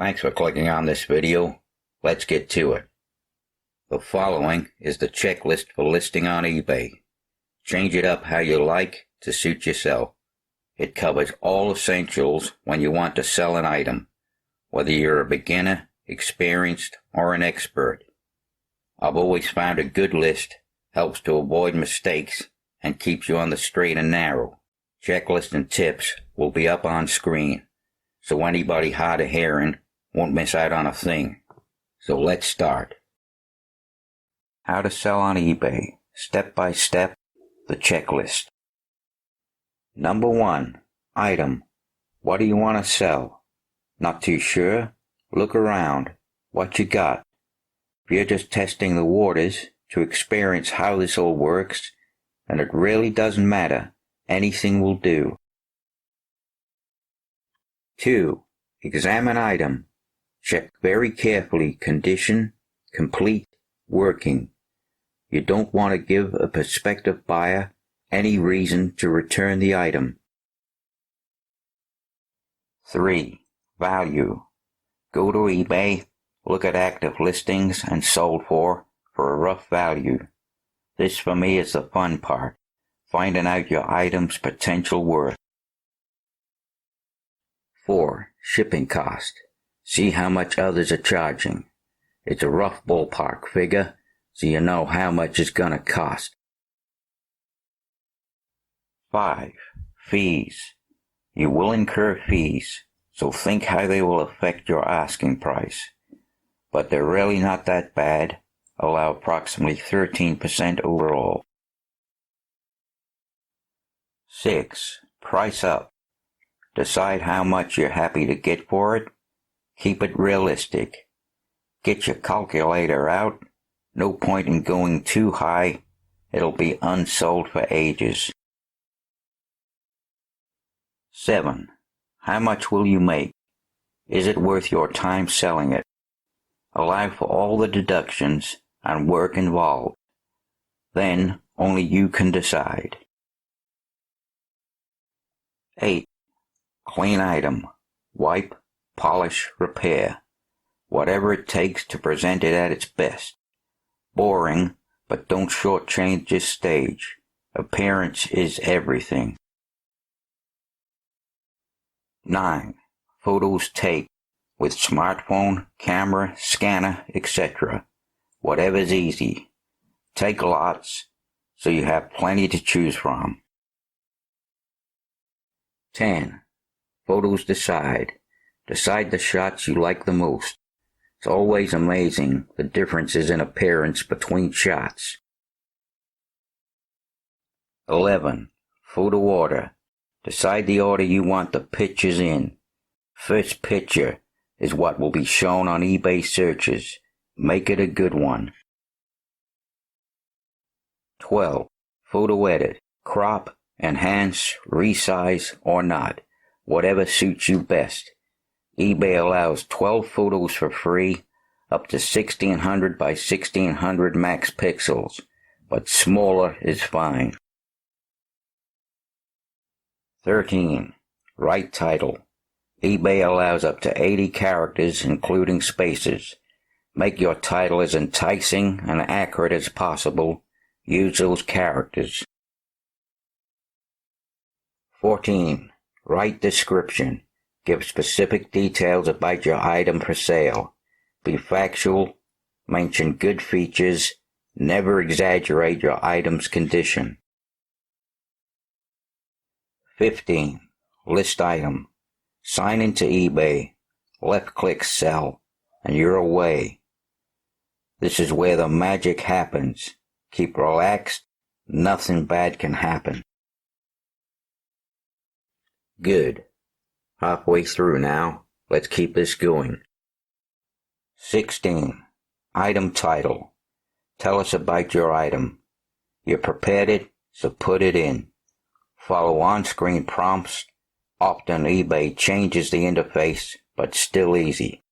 Thanks for clicking on this video. Let's get to it. The following is the checklist for listing on eBay. Change it up how you like to suit yourself. It covers all essentials when you want to sell an item, whether you're a beginner, experienced, or an expert. I've always found a good list helps to avoid mistakes and keeps you on the straight and narrow. Checklist and tips will be up on screen, so anybody hard of hearing won't miss out on a thing. So let's start. How to sell on eBay, step by step, the checklist. Number 1, item. What do you want to sell? Not too sure? Look around. What you got? If you're just testing the waters to experience how this all works, then it really doesn't matter. Anything will do. 2, examine item. Check very carefully condition, complete, working. You don't want to give a prospective buyer any reason to return the item. 3, value. Go to eBay, look at active listings and sold for a rough value. This for me is the fun part, finding out your item's potential worth. 4, shipping cost. See how much others are charging. It's a rough ballpark figure, so you know how much it's gonna cost. 5, fees. You will incur fees, so think how they will affect your asking price. But they're really not that bad, allow approximately 13% overall. 6, price up. Decide how much you're happy to get for it. Keep it realistic. Get your calculator out. No point in going too high. It'll be unsold for ages. 7, how much will you make? Is it worth your time selling it? Allow for all the deductions and work involved. Then only you can decide. 8, clean item. Wipe, polish, repair. Whatever it takes to present it at its best. Boring, but don't shortchange this stage. Appearance is everything. 9, photos take with smartphone, camera, scanner, etc. Whatever's easy. Take lots so you have plenty to choose from. 10, photos decide. Decide the shots you like the most. It's always amazing the differences in appearance between shots. 11, photo order. Decide the order you want the pictures in. First picture is what will be shown on eBay searches. Make it a good one. 12, photo edit. Crop, enhance, resize, or not. Whatever suits you best. eBay allows 12 photos for free, up to 1600 by 1600 max pixels, but smaller is fine. 13, write title. eBay allows up to 80 characters, including spaces. Make your title as enticing and accurate as possible. Use those characters. 14, write description. Give specific details about your item for sale. Be factual. Mention good features. Never exaggerate your item's condition. 15, list item. Sign into eBay. Left-click sell, and you're away. This is where the magic happens. Keep relaxed. Nothing bad can happen. Good. Halfway through now. Let's keep this going. 16, item title. Tell us about your item. You prepared it, so put it in. Follow on-screen prompts. Often eBay changes the interface, but still easy.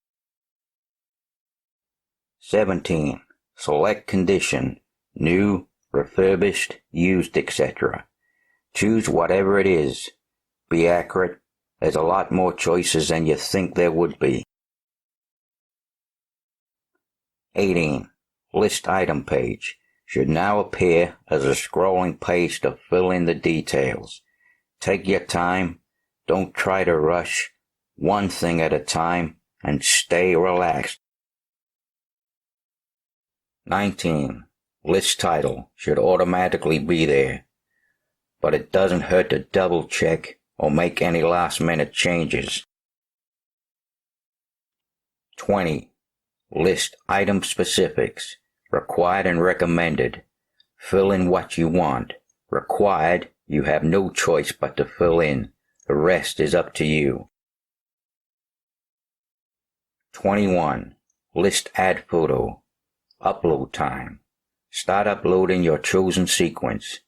17, select condition. New, refurbished, used, etc. Choose whatever it is. Be accurate. There's a lot more choices than you think there would be. 18. List item page should now appear as a scrolling page to fill in the details. Take your time. Don't try to rush. One thing at a time and stay relaxed. 19. List title should automatically be there, but it doesn't hurt to double check or make any last minute changes. 20. List item specifics, required and recommended. Fill in what you want. Required, you have no choice but to fill in. The rest is up to you. 21. List add photo. Upload time. Start uploading your chosen sequence.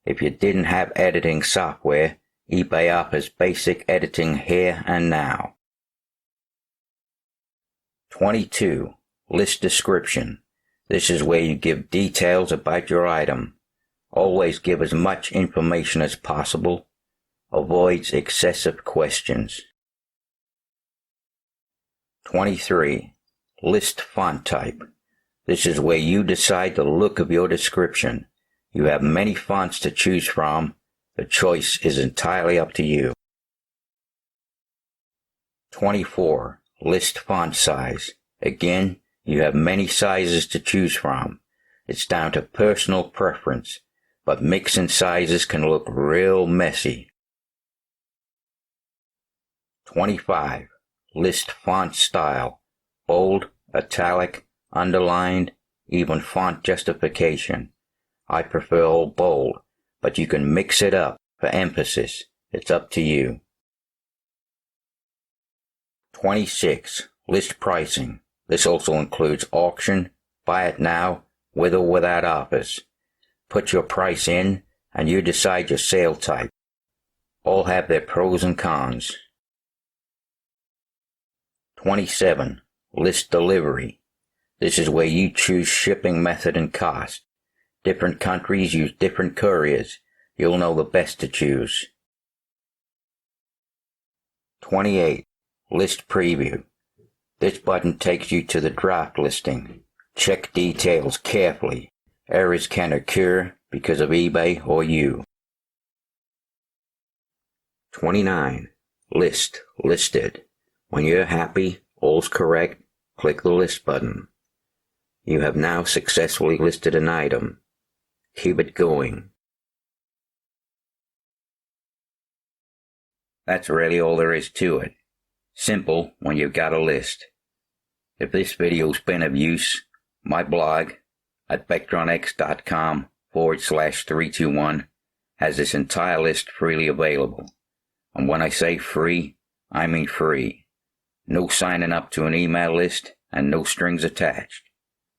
If you didn't have editing software, eBay offers basic editing here and now. 22. List description. This is where you give details about your item. Always give as much information as possible. Avoids excessive questions. 23. List font type. This is where you decide the look of your description. You have many fonts to choose from. The choice is entirely up to you. 24. List font size. Again, you have many sizes to choose from. It's down to personal preference, but mixing sizes can look real messy. 25. List font style. Bold, italic, underlined, even font justification. I prefer all bold, but you can mix it up for emphasis. It's up to you. 26. List pricing. This also includes auction, buy it now, with or without offers. Put your price in, and you decide your sale type. All have their pros and cons. 27. List delivery. This is where you choose shipping method and cost. Different countries use different couriers. You'll know the best to choose. 28. List preview. This button takes you to the draft listing. Check details carefully. Errors can occur because of eBay or you. 29. List listed. When you're happy, all's correct, click the list button. You have now successfully listed an item. Keep it going. That's really all there is to it. Simple when you've got a list. If this video's been of use, my blog at vectronx.com/321 has this entire list freely available. And when I say free, I mean free. No signing up to an email list and no strings attached.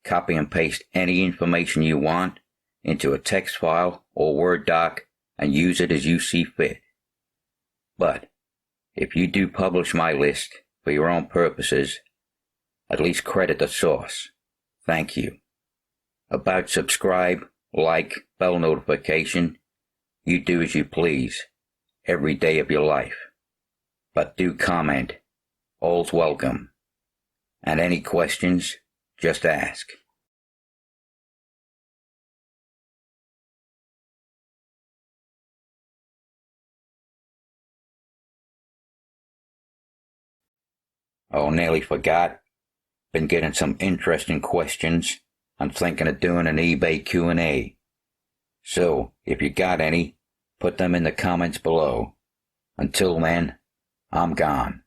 Copy and paste any information you want into a text file or Word doc and use it as you see fit. But if you do publish my list for your own purposes, at least credit the source. Thank you. About subscribe, like, bell notification, you do as you please every day of your life. But do comment. All's welcome. And any questions, just ask. Oh, nearly forgot. Been getting some interesting questions. I'm thinking of doing an eBay Q&A. So, if you got any, put them in the comments below. Until then, I'm gone.